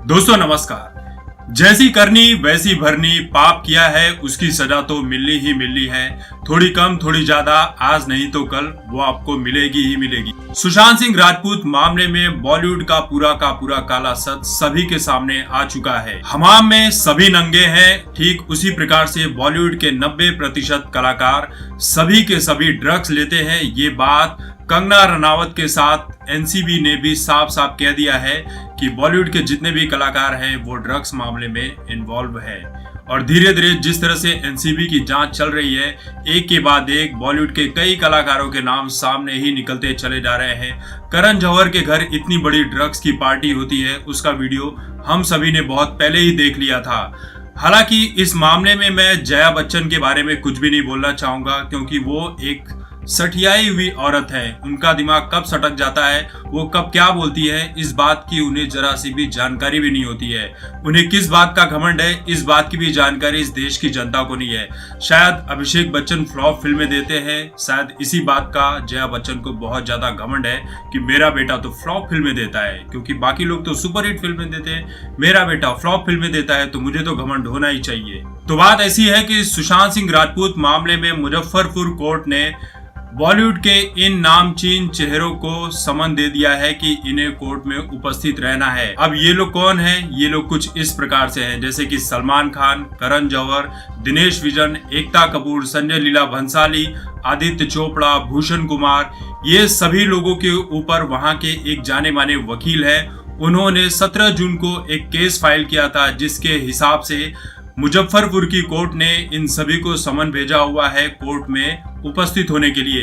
दोस्तों नमस्कार। जैसी करनी वैसी भरनी, पाप किया है उसकी सजा तो मिलनी ही मिलनी है। थोड़ी कम थोड़ी ज्यादा, आज नहीं तो कल वो आपको मिलेगी ही मिलेगी। सुशांत सिंह राजपूत मामले में बॉलीवुड का पूरा काला सच सभी के सामने आ चुका है। हमाम में सभी नंगे हैं, ठीक उसी प्रकार से बॉलीवुड के 90% कलाकार सभी के सभी ड्रग्स लेते हैं। ये बात कंगना रनावत के साथ एनसीबी ने भी साफ साफ कह दिया है कि बॉलीवुड के जितने भी कलाकार हैं वो ड्रग्स मामले में इन्वॉल्व है। और धीरे धीरे जिस तरह से एनसीबी की जांच चल रही है, एक के बाद एक बॉलीवुड के कई कलाकारों के नाम सामने ही निकलते चले जा रहे हैं। करण जौहर के घर इतनी बड़ी ड्रग्स की पार्टी होती है, उसका वीडियो हम सभी ने बहुत पहले ही देख लिया था। हालांकि इस मामले में मैं जया बच्चन के बारे में कुछ भी नहीं बोलना चाहूंगा, क्योंकि वो एक सठियाई हुई औरत है। उनका दिमाग कब सटक जाता है, वो कब क्या बोलती है, इस बात की उन्हें जरा सी भी जानकारी भी नहीं होती है। उन्हें किस बात का घमंड है, इस बात की भी जानकारी इस देश की जनता को नहीं है। शायद अभिषेक बच्चन फ्लॉप फिल्में देते हैं, शायद इसी बात का जया बच्चन को बहुत ज्यादा घमंड है कि मेरा बेटा तो फ्लॉप फिल्में देता है, क्योंकि बाकी लोग तो सुपरहिट फिल्में देते हैं, मेरा बेटा फ्लॉप फिल्में देता है तो मुझे तो घमंड होना ही चाहिए। तो बात ऐसी है कि सुशांत सिंह राजपूत मामले में मुजफ्फरपुर कोर्ट ने बॉलीवुड के इन नामचीन चेहरों को समन दे दिया है कि इन्हें कोर्ट में उपस्थित रहना है। अब ये लोग कौन हैं? ये लोग कुछ इस प्रकार से हैं, जैसे कि सलमान खान, करण जौहर, दिनेश विजन, एकता कपूर, संजय लीला भंसाली, आदित्य चोपड़ा, भूषण कुमार। ये सभी लोगों के ऊपर वहां के एक जाने माने वकील है। उन्होंने 17 जून को एक केस फाइल किया था, जिसके हिसाब से मुजफ्फरपुर की कोर्ट ने इन सभी को समन भेजा हुआ है कोर्ट में उपस्थित होने के लिए।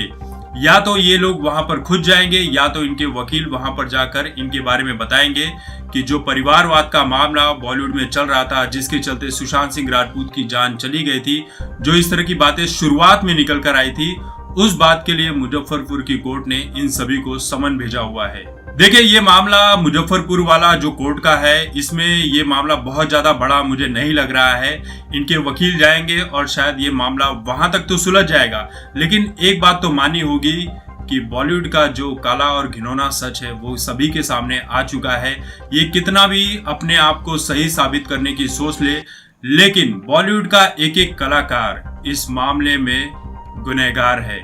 या तो ये लोग वहां पर खुद जाएंगे, या तो इनके वकील वहां पर जाकर इनके बारे में बताएंगे कि जो परिवारवाद का मामला बॉलीवुड में चल रहा था, जिसके चलते सुशांत सिंह राजपूत की जान चली गई थी, जो इस तरह की बातें शुरुआत में निकल कर आई थी, उस बात के लिए मुजफ्फरपुर की कोर्ट ने इन सभी को समन भेजा हुआ है। देखिए, ये मामला मुजफ्फरपुर वाला जो कोर्ट का है, इसमें ये मामला बहुत ज्यादा बड़ा मुझे नहीं लग रहा है। इनके वकील जाएंगे और शायद ये मामला वहां तक तो सुलझ जाएगा, लेकिन एक बात तो माननी होगी कि बॉलीवुड का जो काला और घिनौना सच है वो सभी के सामने आ चुका है। ये कितना भी अपने आप को सही साबित करने की सोच ले, लेकिन बॉलीवुड का एक एक कलाकार इस मामले में गुनहगार है।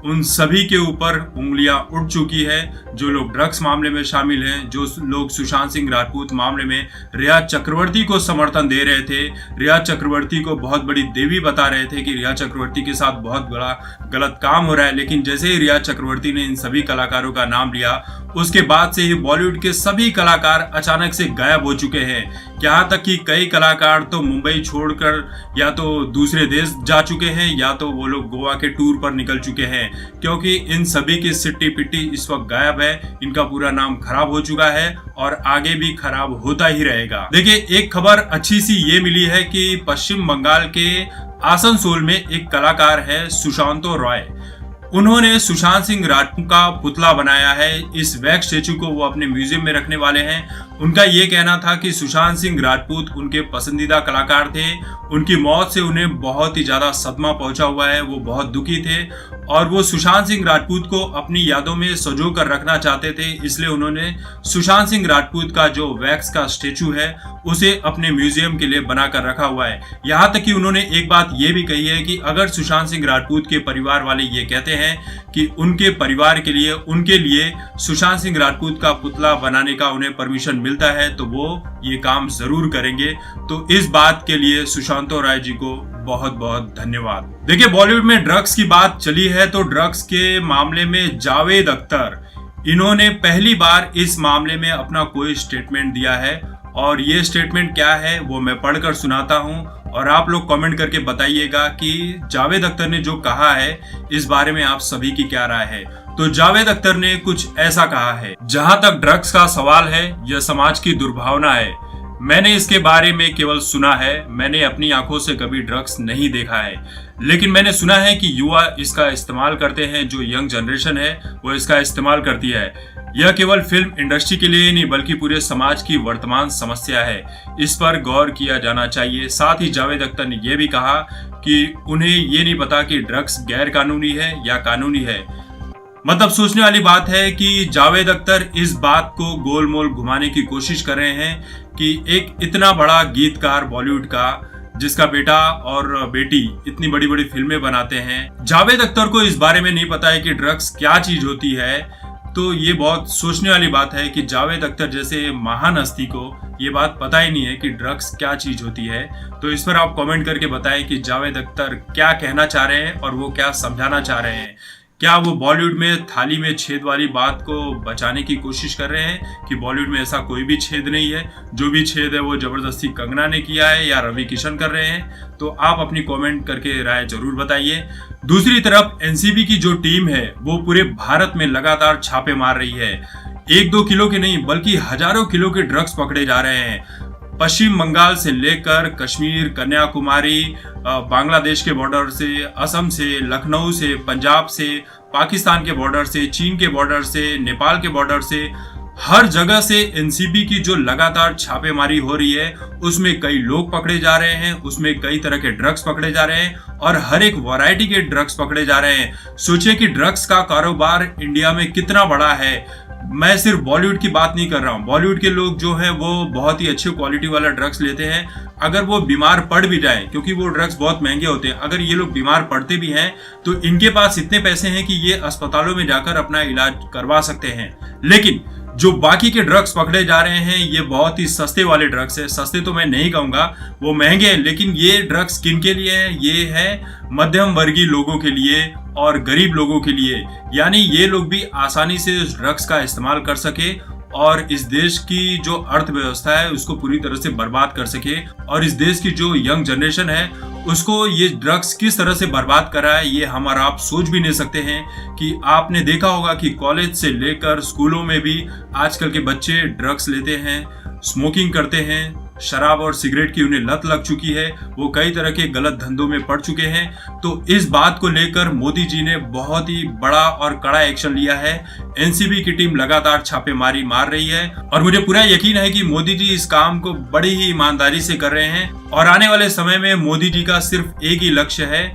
उन सभी के ऊपर उंगलियां उठ चुकी है। जो लोग ड्रग्स मामले में शामिल हैं, जो लोग सुशांत सिंह राजपूत मामले में रिया चक्रवर्ती को समर्थन दे रहे थे, रिया चक्रवर्ती को बहुत बड़ी देवी बता रहे थे कि रिया चक्रवर्ती के साथ बहुत बड़ा गलत काम हो रहा है, लेकिन जैसे ही रिया चक्रवर्ती ने इन सभी कलाकारों का नाम लिया, उसके बाद से ही बॉलीवुड के सभी कलाकार अचानक से गायब हो चुके हैं। यहाँ तक कि कई कलाकार तो मुंबई छोड़कर या तो दूसरे देश जा चुके हैं, या तो वो लोग गोवा के टूर पर निकल चुके हैं, क्योंकि इन सभी की सिट्टी पिट्टी इस वक्त गायब है। इनका पूरा नाम खराब हो चुका है और आगे भी खराब होता ही रहेगा। देखिए, एक खबर अच्छी सी ये मिली है कि पश्चिम बंगाल के आसनसोल में एक कलाकार है सुशांतो रॉय। उन्होंने सुशांत सिंह राजपूत का पुतला बनाया है। इस वैक्स स्टेचू को वो अपने म्यूजियम में रखने वाले हैं। उनका ये कहना था कि सुशांत सिंह राजपूत उनके पसंदीदा कलाकार थे। उनकी मौत से उन्हें बहुत ही ज्यादा सदमा पहुंचा हुआ है, वो बहुत दुखी थे और वो सुशांत सिंह राजपूत को अपनी यादों में सजो कर रखना चाहते थे। इसलिए उन्होंने सुशांत सिंह राजपूत का जो वैक्स का स्टेचू है उसे अपने म्यूजियम के लिए बनाकर रखा हुआ है। यहाँ तक कि उन्होंने एक बात ये भी कही है कि अगर सुशांत सिंह राजपूत के परिवार वाले ये कहते हैं कि उनके परिवार के लिए, उनके लिए सुशांत सिंह राजपूत का पुतला बनाने का उन्हें परमिशन मिलता है, तो वो ये काम जरूर करेंगे। तो इस बात के लिए सुशांतो राय जी को बहुत बहुत धन्यवाद। देखिए, बॉलीवुड में ड्रग्स की बात चली है तो ड्रग्स के मामले में जावेद अख्तर, इन्होंने पहली बार इस मामले में अपना कोई स्टेटमेंट दिया है। और ये स्टेटमेंट क्या है वो मैं पढ़कर सुनाता हूँ और आप लोग कमेंट करके बताइएगा कि जावेद अख्तर ने जो कहा है इस बारे में आप सभी की क्या राय है। तो जावेद अख्तर ने कुछ ऐसा कहा है, जहां तक ड्रग्स का सवाल है, यह समाज की दुर्भावना है। मैंने इसके बारे में केवल सुना है, मैंने अपनी आंखों से कभी ड्रग्स नहीं देखा है, लेकिन मैंने सुना है कि युवा इसका इस्तेमाल करते हैं, जो यंग जनरेशन है वो इसका इस्तेमाल करती है। यह केवल फिल्म इंडस्ट्री के लिए नहीं बल्कि पूरे समाज की वर्तमान समस्या है, इस पर गौर किया जाना चाहिए। साथ ही जावेद अख्तर ने यह भी कहा कि उन्हें ये नहीं पता कि ड्रग्स गैर कानूनी है या कानूनी है। मतलब सोचने वाली बात है कि जावेद अख्तर इस बात को गोल मोल घुमाने की कोशिश कर रहे हैं कि एक इतना बड़ा गीतकार बॉलीवुड का, जिसका बेटा और बेटी इतनी बड़ी बड़ी फिल्में बनाते हैं, जावेद अख्तर को इस बारे में नहीं पता है कि ड्रग्स क्या चीज होती है। तो ये बहुत सोचने वाली बात है कि जावेद अख्तर जैसे महान हस्ती को ये बात पता ही नहीं है कि ड्रग्स क्या चीज होती है। तो इस पर आप कमेंट करके बताएं कि जावेद अख्तर क्या कहना चाह रहे हैं और वो क्या समझाना चाह रहे हैं। क्या वो बॉलीवुड में थाली में छेद वाली बात को बचाने की कोशिश कर रहे हैं कि बॉलीवुड में ऐसा कोई भी छेद नहीं है, जो भी छेद है वो जबरदस्ती कंगना ने किया है या रवि किशन कर रहे हैं? तो आप अपनी कमेंट करके राय जरूर बताइए। दूसरी तरफ एनसीबी की जो टीम है वो पूरे भारत में लगातार छापे मार रही है। 1-2 किलो के नहीं बल्कि हजारों किलो के ड्रग्स पकड़े जा रहे हैं। पश्चिम बंगाल से लेकर कश्मीर, कन्याकुमारी, बांग्लादेश के बॉर्डर से, असम से, लखनऊ से, पंजाब से, पाकिस्तान के बॉर्डर से, चीन के बॉर्डर से, नेपाल के बॉर्डर से, हर जगह से एनसीबी की जो लगातार छापेमारी हो रही है उसमें कई लोग पकड़े जा रहे हैं, उसमें कई तरह के ड्रग्स पकड़े जा रहे हैं और हर एक वैरायटी के ड्रग्स पकड़े जा रहे हैं। सोचिए कि ड्रग्स का कारोबार इंडिया में कितना बड़ा है। मैं सिर्फ बॉलीवुड की बात नहीं कर रहा हूँ। बॉलीवुड के लोग जो है वो बहुत ही अच्छे क्वालिटी वाला ड्रग्स लेते हैं। अगर वो बीमार पड़ भी जाए, क्योंकि वो ड्रग्स बहुत महंगे होते हैं, अगर ये लोग बीमार पड़ते भी हैं तो इनके पास इतने पैसे हैं कि ये अस्पतालों में जाकर अपना इलाज करवा सकते हैं। लेकिन जो बाकी के ड्रग्स पकड़े जा रहे हैं ये बहुत ही सस्ते वाले ड्रग्स है। सस्ते तो मैं नहीं कहूंगा, वो महंगे हैं, लेकिन ये ड्रग्स किन के लिए है? ये है मध्यम वर्गीय लोगों के लिए और गरीब लोगों के लिए। यानी ये लोग भी आसानी से इस ड्रग्स का इस्तेमाल कर सके और इस देश की जो अर्थव्यवस्था है उसको पूरी तरह से बर्बाद कर सके। और इस देश की जो यंग जनरेशन है उसको ये ड्रग्स किस तरह से बर्बाद कर रहा है ये हम और आप सोच भी नहीं सकते हैं। कि आपने देखा होगा कि कॉलेज से लेकर स्कूलों में भी आजकल के बच्चे ड्रग्स लेते हैं, स्मोकिंग करते हैं, शराब और सिगरेट की उन्हें लत लग चुकी है, वो कई तरह के गलत धंधों में पड़ चुके हैं। तो इस बात को लेकर मोदी जी ने बहुत ही बड़ा और कड़ा एक्शन लिया है। एनसीबी की टीम लगातार छापेमारी मार रही है और मुझे पूरा यकीन है कि मोदी जी इस काम को बड़ी ही ईमानदारी से कर रहे हैं। और आने वाले समय में मोदी जी का सिर्फ एक ही लक्ष्य है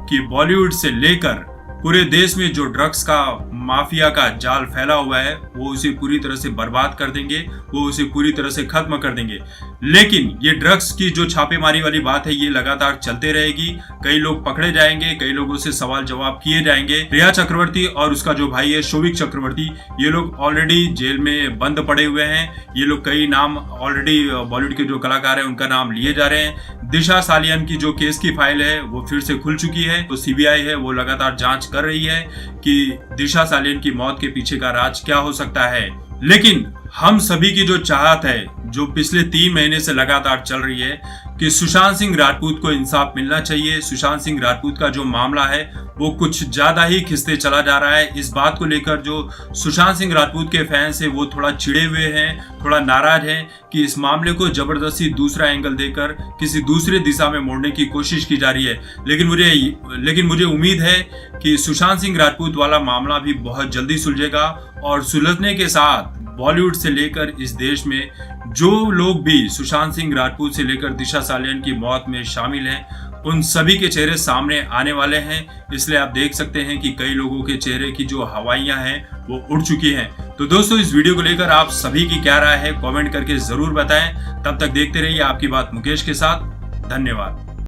कि बॉलीवुड से लेकर पूरे देश में जो ड्रग्स का माफिया का जाल फैला हुआ है वो उसे पूरी तरह से बर्बाद कर देंगे, वो उसे पूरी तरह से खत्म कर देंगे। लेकिन ये ड्रग्स की जो छापेमारी वाली बात है ये लगातार चलते रहेगी। कई लोग पकड़े जाएंगे, कई लोगों से सवाल जवाब किए जाएंगे। रिया चक्रवर्ती और उसका जो भाई है शोविक चक्रवर्ती, ये लोग ऑलरेडी जेल में बंद पड़े हुए हैं। ये लोग कई नाम ऑलरेडी बॉलीवुड के जो कलाकार हैं उनका नाम लिए जा रहे हैं। दिशा सालियान की जो केस की फाइल है वो फिर से खुल चुकी है। तो सीबीआई है वो लगातार जांच कर रही है कि दिशा सालियान की मौत के पीछे का राज क्या हो सकता है। लेकिन हम सभी की जो चाहत है, जो पिछले 3 महीने से लगातार चल रही है कि सुशांत सिंह राजपूत को इंसाफ मिलना चाहिए। सुशांत सिंह राजपूत का जो मामला है वो कुछ ज्यादा ही खिंचते चला जा रहा है। इस बात को लेकर जो सुशांत सिंह राजपूत के फैंस है वो थोड़ा चिढ़े हुए हैं, थोड़ा नाराज हैं कि इस मामले को जबरदस्ती दूसरा एंगल देकर किसी दूसरे दिशा में मोड़ने की कोशिश की जा रही है। लेकिन मुझे उम्मीद है कि सुशांत सिंह राजपूत वाला मामला भी बहुत जल्दी सुलझेगा और सुलझने के साथ बॉलीवुड से लेकर इस देश में जो लोग भी सुशांत सिंह राजपूत से लेकर दिशा सालियान की मौत में शामिल हैं उन सभी के चेहरे सामने आने वाले हैं। इसलिए आप देख सकते हैं कि कई लोगों के चेहरे की जो हवाइयां हैं वो उड़ चुकी हैं। तो दोस्तों इस वीडियो को लेकर आप सभी की क्या राय है कमेंट करके जरूर बताएं। तब तक देखते रहिए आपकी बात मुकेश के साथ। धन्यवाद।